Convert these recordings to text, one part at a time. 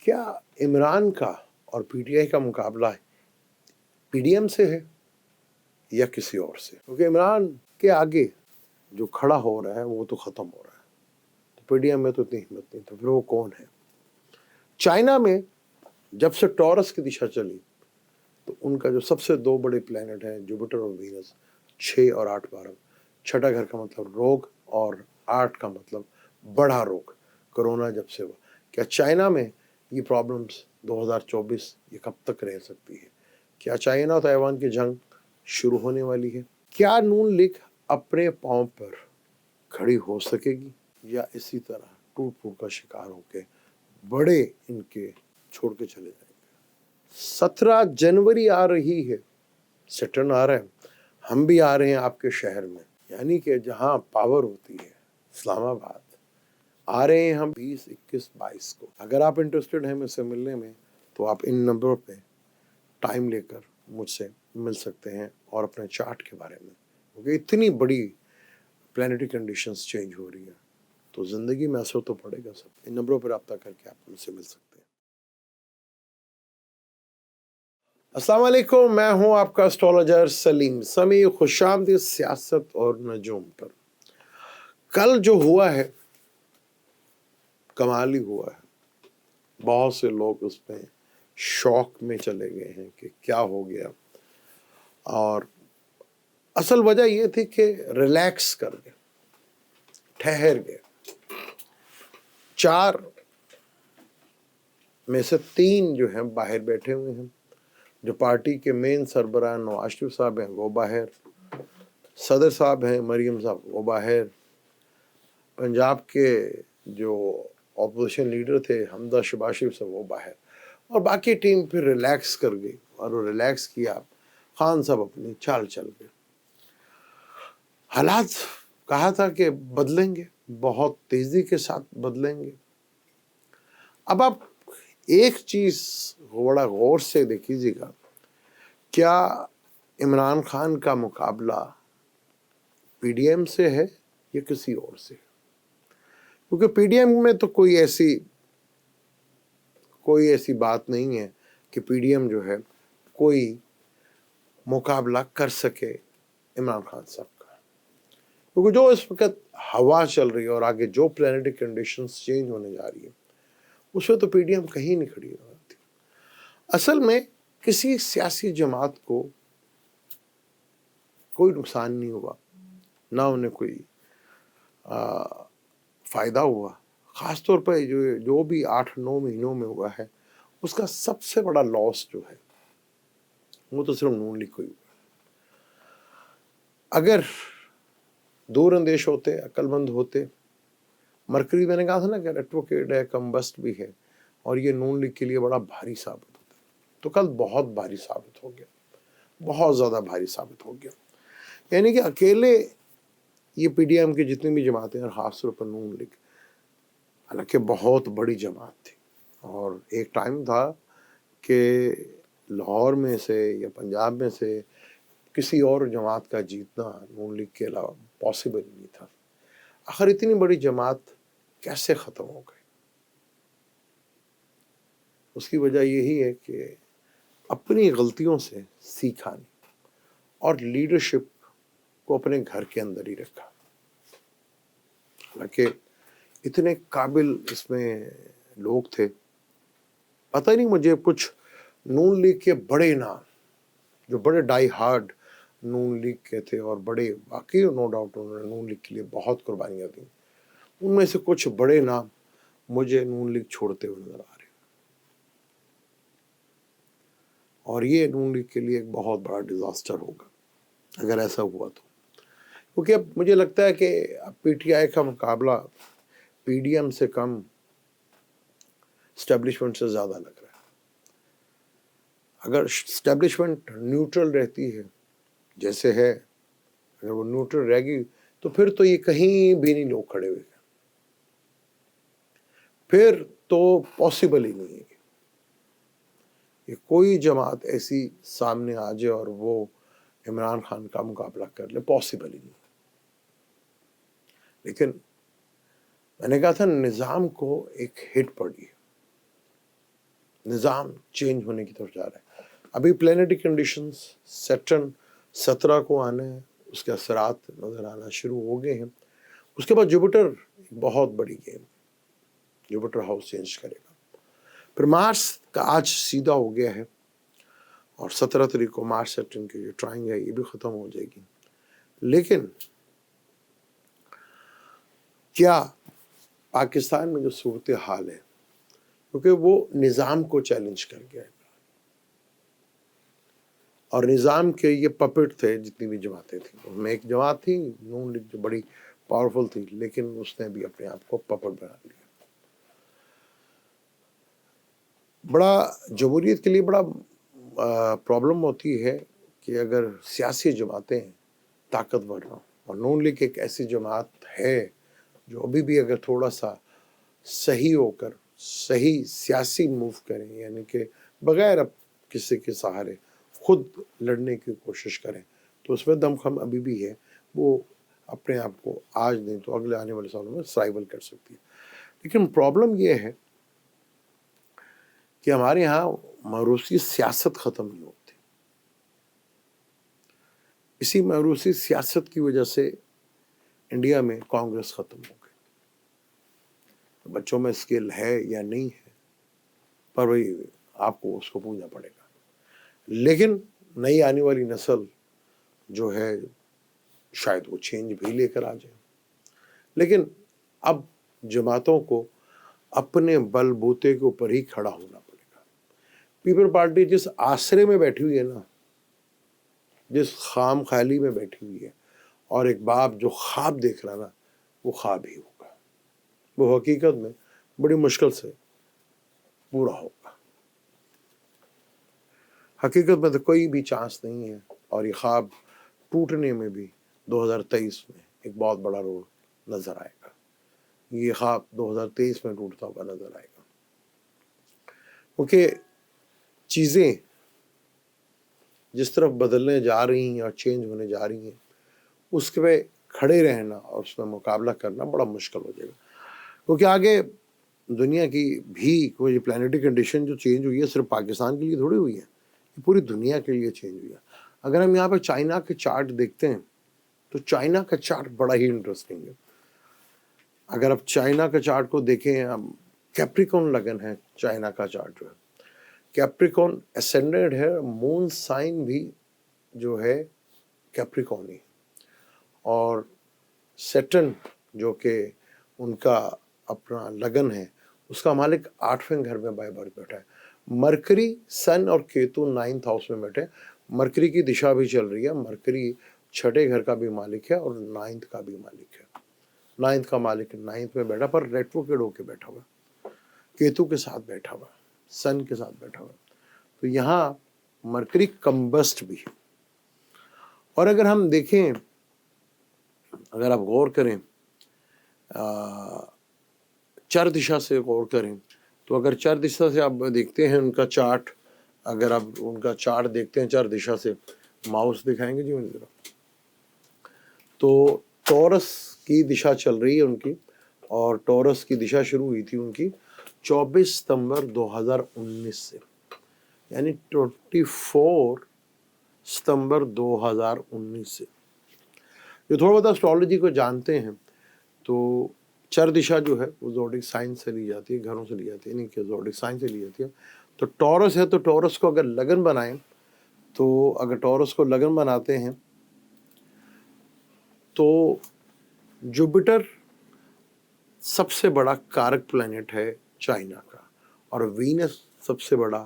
क्या इमरान का और पीटीआई का मुकाबला पीडीएम से है या किसी और से? क्योंकि इमरान के आगे जो खड़ा हो रहा है वो तो खत्म हो रहा है, तो पीडीएम में तो इतनी हिम्मत नहीं, तो फिर वो कौन है? चाइना में जब से टॉरस की दिशा चली तो उनका जो सबसे दो बड़े प्लैनेट हैं जुपिटर और वीनस, 6 और 8 12, छठा घर का मतलब रोग और 8 का मतलब बड़ा रोग, कोरोना जब से हुआ, क्या चाइना में ये प्रॉब्लम्स 2024 ये कब तक रह सकती है? क्या चाइना और ताइवान की जंग शुरू होने वाली है? क्या नून लीग अपने पांव पर खड़ी हो सकेगी या इसी तरह टूट फूट का शिकार होके बड़े इनके छोड़ के चले जाएंगे? 17 जनवरी आ रही है, सैटर्न आ रहा है, हम भी आ रहे हैं आपके शहर में, यानी कि जहां पावर होती है, इस्लामाबाद आ रहे हैं हम 20, 21, 22 को। अगर आप इंटरेस्टेड हैं मुझसे मिलने में तो आप इन नंबरों पे टाइम लेकर मुझसे मिल सकते हैं और अपने चार्ट के बारे में, क्योंकि इतनी बड़ी प्लानिटरी कंडीशंस चेंज हो रही है तो जिंदगी में असर तो पड़ेगा सब। इन नंबरों पर रब्ता करके आप मुझसे मिल सकते हैं। अस्सलाम वालेकुम, मैं हूं आपका एस्ट्रोलॉजर सलीम समी। खुशामदीद सियासत और नजूम पर। कल जो हुआ है कमाल ही हुआ है, बहुत से लोग उसमें शौक में चले गए हैं कि क्या हो गया, और असल वजह यह थी कि रिलैक्स कर गए, ठहर गए। 4 में से 3 जो हैं बाहर बैठे हुए हैं। जो पार्टी के मेन सरबराह नवाज शरीफ साहब हैं वो बाहर, सदर साहब हैं मरियम साहब वो बाहर, पंजाब के जो ऑपोजिशन लीडर थे हमदा शहबाज शरीफ साहब वो बाहर, और बाकी टीम फिर रिलैक्स कर गई। और वो रिलैक्स किया, खान साहब अपनी चाल चल गए। हालात कहा था कि बदलेंगे, बहुत तेजी के साथ बदलेंगे। अब आप एक चीज बड़ा गौर से देखिएगा, क्या इमरान खान का मुकाबला पीडीएम से है या किसी और से? क्योंकि पीडीएम में तो कोई ऐसी बात नहीं है कि पीडीएम जो है कोई मुकाबला कर सके इमरान खान साहब का, क्योंकि जो इस वक्त हवा चल रही है और आगे जो प्लानिटरी कंडीशंस चेंज होने जा रही है उसमें तो पीडीएम कहीं नहीं खड़ी हो रही। असल में किसी सियासी जमात को कोई नुकसान नहीं हुआ, ना उन्हें कोई फायदा हुआ। खासतौर पर जो भी 8-9 महीनों में हुआ है उसका सबसे बड़ा लॉस जो है वो तो सिर्फ नून लीग को ही हुआ। अगर दूर अंदेश होते, अक्लमंद होते, मरकरी मैंने कहा था ना कि एडवोकेट है, कम्बस्ट भी है, और ये नून लीग के लिए बड़ा भारी साबित होता है, तो कल बहुत भारी साबित हो गया, बहुत ज्यादा भारी साबित हो गया। यानी कि अकेले ये पीडीएम की जितनी भी जमातें और खासतौर पर नून लीग, हालांकि बहुत बड़ी जमात थी, और एक टाइम था कि लाहौर में से या पंजाब में से किसी और जमात का जीतना नून लीग के अलावा पॉसिबल नहीं था। आखिर इतनी बड़ी जमात कैसे ख़त्म हो गई? उसकी वजह यही है कि अपनी गलतियों से सीखा नहीं और लीडरशिप को अपने घर के अंदर ही रखा। हालांकि इतने काबिल इसमें लोग थे, पता नहीं मुझे, कुछ नून लीग के बड़े नाम जो बड़े डाई हार्ड नून लीग के थे और बड़े वाकई नो डाउट उन्होंने नून लीग के लिए बहुत कुर्बानियां दी, उनमें से कुछ बड़े नाम मुझे नून लीग छोड़ते हुए नजर आ रहे, और ये नून लीग के लिए एक बहुत बड़ा डिजास्टर होगा अगर ऐसा हुआ तो। क्योंकि अब मुझे लगता है कि पीटीआई का मुकाबला पीडीएम से कम स्टैब्लिशमेंट से ज्यादा लग रहा है। अगर स्टैब्लिशमेंट न्यूट्रल रहती है जैसे है, अगर वो न्यूट्रल रहेगी तो फिर तो ये कहीं भी नहीं लोग खड़े हुए, फिर तो पॉसिबल ही नहीं है कि कोई जमात ऐसी सामने आ जाए और वो इमरान खान का मुकाबला कर ले, पॉसिबल ही नहीं। लेकिन मैंने कहा था निज़ाम को एक हिट पड़ी है, निज़ाम चेंज होने की तरफ जा रहा है। अभी प्लेनेटरी कंडीशंस सैटर्न 17 को आने हैं, उसके असरात नज़र आना शुरू हो गए हैं। उसके बाद जुपिटर एक बहुत बड़ी गेम, जुपिटर हाउस चेंज करेगा। फिर मार्स का आज सीधा हो गया है और 17 तारीख को मार्स सैटर्न की जो ट्राइंग है ये भी ख़त्म हो जाएगी। लेकिन क्या पाकिस्तान में जो सूरत हाल है, क्योंकि वो निज़ाम को चैलेंज कर गया है और निज़ाम के ये पपेट थे जितनी भी जमातें थी, उनमें एक जमात थी नून लीग जो बड़ी पावरफुल थी, लेकिन उसने भी अपने आप को पपेट बना लिया। बड़ा जमहूरियत के लिए बड़ा प्रॉब्लम होती है कि अगर सियासी जमातें ताकतवर हों, और नून लीग एक ऐसी जमात है जो अभी भी अगर थोड़ा सा सही होकर सही सियासी मूव करें, यानी कि बगैर अब किसी के सहारे खुद लड़ने की कोशिश करें, तो उसमें दमखम अभी भी है। वो अपने आप को आज नहीं तो अगले आने वाले सालों में सर्वाइवल कर सकती है। लेकिन प्रॉब्लम ये है कि हमारे यहाँ मरूसी सियासत ख़त्म नहीं होती। इसी मरूसी सियासत की वजह से इंडिया में कांग्रेस ख़त्म हो गई। तो बच्चों में स्किल है या नहीं है, पर वही आपको उसको पूछना पड़ेगा। लेकिन नई आने वाली नस्ल जो है शायद वो चेंज भी लेकर आ जाए। लेकिन अब जमातों को अपने बलबूते के ऊपर ही खड़ा होना पड़ेगा। पीपल पार्टी जिस आसरे में बैठी हुई है ना, जिस खाम ख्याली में बैठी हुई है, और एक बाप जो ख्वाब देख रहा ना, वो ख्वाब ही होगा, वो हकीकत में बड़ी मुश्किल से पूरा होगा। हकीकत में तो कोई भी चांस नहीं है, और ये ख्वाब टूटने में भी 2023 में एक बहुत बड़ा रोल नज़र आएगा। ये ख्वाब 2023 में टूटता हुआ नज़र आएगा, क्योंकि चीज़ें जिस तरफ बदलने जा रही हैं और चेंज होने जा रही हैं, उसके पे खड़े रहना और उसमें मुकाबला करना बड़ा मुश्किल हो जाएगा। क्योंकि आगे दुनिया की भी कोई प्लानिटरी कंडीशन जो चेंज हुई है सिर्फ पाकिस्तान के लिए थोड़ी हुई है, पूरी दुनिया के लिए चेंज हुई है। अगर हम यहाँ पे चाइना के चार्ट देखते हैं तो चाइना का चार्ट बड़ा ही इंटरेस्टिंग है। अगर आप चाइना के चार्ट को देखें, हम कैप्रिकॉन लगन है चाइना का चार्ट जो है, कैप्रिकॉन एसेंडेंट है, मून साइन भी जो है कैप्रिकॉन ही, और सैटर्न जो कि उनका अपना लगन है उसका मालिक 8वें घर में बाय बर्थ बैठा है। मरकरी, सन और केतु 9th हाउस में बैठे। मरकरी की दिशा भी चल रही है, मरकरी 6ठे घर का भी मालिक है और 9th का भी मालिक है। 9th का मालिक 9th में बैठा, पर रेट्रोग्रेड होके बैठा हुआ, केतु के साथ बैठा हुआ, सन के साथ बैठा हुआ। तो यहाँ मरकरी कम्बस्ट भी है। और अगर हम देखें, अगर आप गौर करें, चर दिशा से गौर करें, तो अगर चर दिशा से आप देखते हैं उनका चार्ट, अगर आप उनका चार्ट देखते हैं चर दिशा से, माउस दिखाएंगे जी मुझे जरा, तो टॉरस की दिशा चल रही है उनकी, और टॉरस की दिशा शुरू हुई थी उनकी 24 सितंबर 2019 से, यानी 24 सितंबर 2019 से। जो थोड़ा बहुत एस्ट्रोलॉजी को जानते हैं तो चर दिशा जो है वो ज़ोडिक साइन से ली जाती है, घरों से ली जाती है, नहीं कि ज़ोडिक साइन से ली जाती है। तो टॉरस है, तो टॉरस को अगर लगन बनाएं, तो अगर टॉरस को लगन बनाते हैं तो जुपिटर सबसे बड़ा कारक प्लैनेट है चाइना का, और वीनस सबसे बड़ा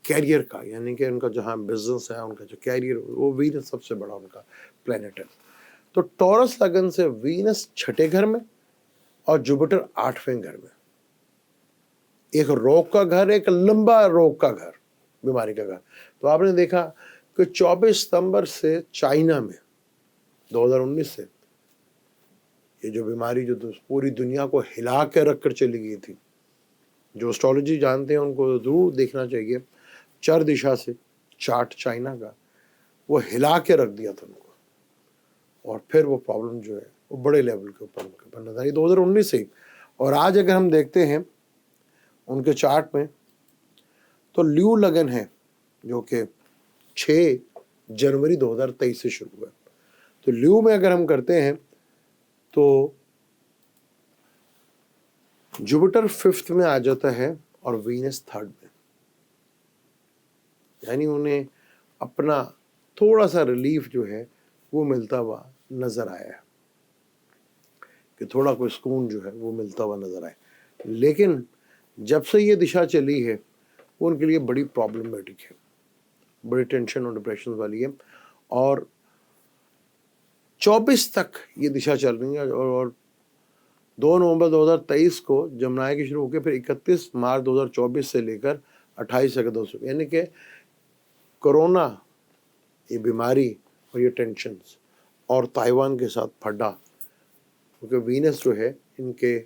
कैरियर का, यानी कि उनका जहाँ बिजनेस है, उनका जो कैरियर, वो वीनस सबसे बड़ा उनका प्लैनेट है। तो टॉरस लगन से वीनस 6ठे घर में और जुपिटर 8वें घर में। एक रोग का घर, एक लंबा रोग का घर, बीमारी का घर। तो आपने देखा कि 24 सितंबर से चाइना में 2019 से ये जो बीमारी जो पूरी दुनिया को हिला के रख कर चली गई थी, जो एस्ट्रोलॉजी जानते हैं उनको जरूर देखना चाहिए, चर दिशा से चार्ट चाइना का, वो हिला के रख दिया था उनको, और फिर वो प्रॉब्लम जो है वो बड़े लेवल के ऊपर उनके ऊपर नजर आई 2019 से ही। और आज अगर हम देखते हैं उनके चार्ट में, तो ल्यू लगन है जो कि 6 जनवरी 2023 से शुरू हुआ। तो ल्यू में अगर हम करते हैं तो जुपिटर 5th में आ जाता है और वीनस 3rd में, यानी उन्हें अपना थोड़ा सा रिलीफ जो है वो मिलता हुआ नजर आया है, कि थोड़ा कोई सुकून जो है वो मिलता हुआ नजर आए। लेकिन जब से ये दिशा चली है वो उनके लिए बड़ी प्रॉब्लमेटिक है, बड़ी टेंशन और डिप्रेशन वाली है। और 24 तक ये दिशा चल रही है और 2 नवंबर 2023 को जमुनाई की शुरू होकर फिर 31 मार्च 2024 से लेकर 28 अगस्त 2000, यानी कि कोरोना, ये बीमारी और ये टेंशन और ताइवान के साथ फड्डा, क्योंकि वीनस जो है इनके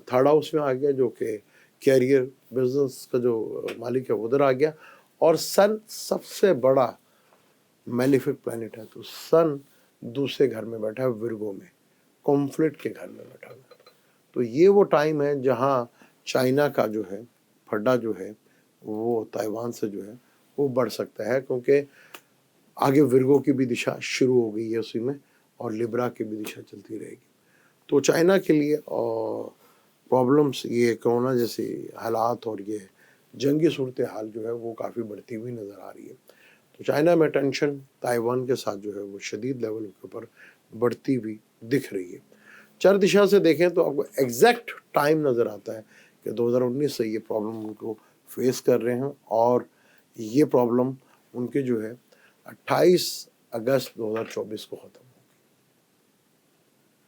3rd हाउस में आ गया, जो कि कैरियर बिजनेस का जो मालिक है उधर आ गया। और सन सबसे बड़ा मैलिफिक प्लैनेट है, तो सन दूसरे घर में बैठा है, विर्गो में, कॉन्फ्लिक्ट के घर में बैठा है। तो ये वो टाइम है जहाँ चाइना का जो है फड्डा जो है वो ताइवान से जो है वो बढ़ सकता है, क्योंकि आगे विर्गो की भी दिशा शुरू हो गई है उसी में, और लिब्रा की भी दिशा चलती रहेगी। तो चाइना के लिए प्रॉब्लम्स, ये कोरोना जैसे हालात और ये जंगी सूरत हाल जो है वो काफ़ी बढ़ती हुई नज़र आ रही है। तो चाइना में टेंशन ताइवान के साथ जो है वो शदीद लेवल के ऊपर बढ़ती हुई दिख रही है। 4 दिशा से देखें तो आपको एग्जैक्ट टाइम नज़र आता है कि 2019 से ये प्रॉब्लम उनको फेस कर रहे हैं, और ये प्रॉब्लम उनके जो है 28 अगस्त 2024 को ख़त्म होगी,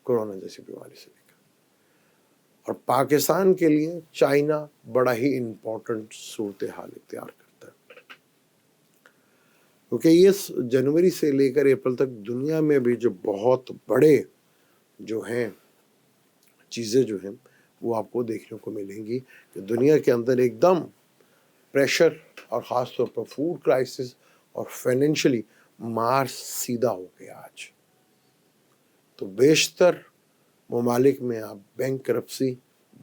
कोरोना जैसी बीमारी से लेकर। और पाकिस्तान के लिए चाइना बड़ा ही इम्पोर्टेंट सूरत हाल इख्तियार करता है, क्योंकि ये जनवरी से लेकर अप्रैल तक दुनिया में भी जो बहुत बड़े जो हैं चीज़ें जो हैं वो आपको देखने को मिलेंगी, कि दुनिया के अंदर एकदम प्रेशर, और ख़ास तौर पर फूड क्राइसिस और फाइनेंशियली मार्स सीधा हो गया आज। तो बेशतर ममालिक में आप बैंक करप्सी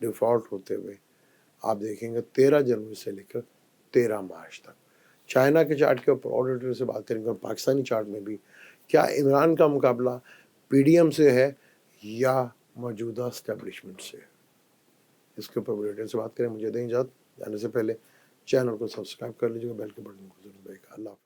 डिफ़ॉल्ट होते हुए आप देखेंगे 13 जनवरी से लेकर 13 मार्च तक। चाइना के चार्ट के ऊपर ऑडिटर से बात करेंगे, और पाकिस्तानी चार्ट में भी क्या इमरान का मुकाबला पीडीएम से है या मौजूदा स्टैब्लिशमेंट से है, इसके ऊपर ऑडिटर से बात करें। मुझे दें इजाज़त, जाने से पहले चैनल को सब्सक्राइब कर लीजिएगा, बेल के बटन को जरूर दबाइएगा। अल्लाह हाफ़िज़।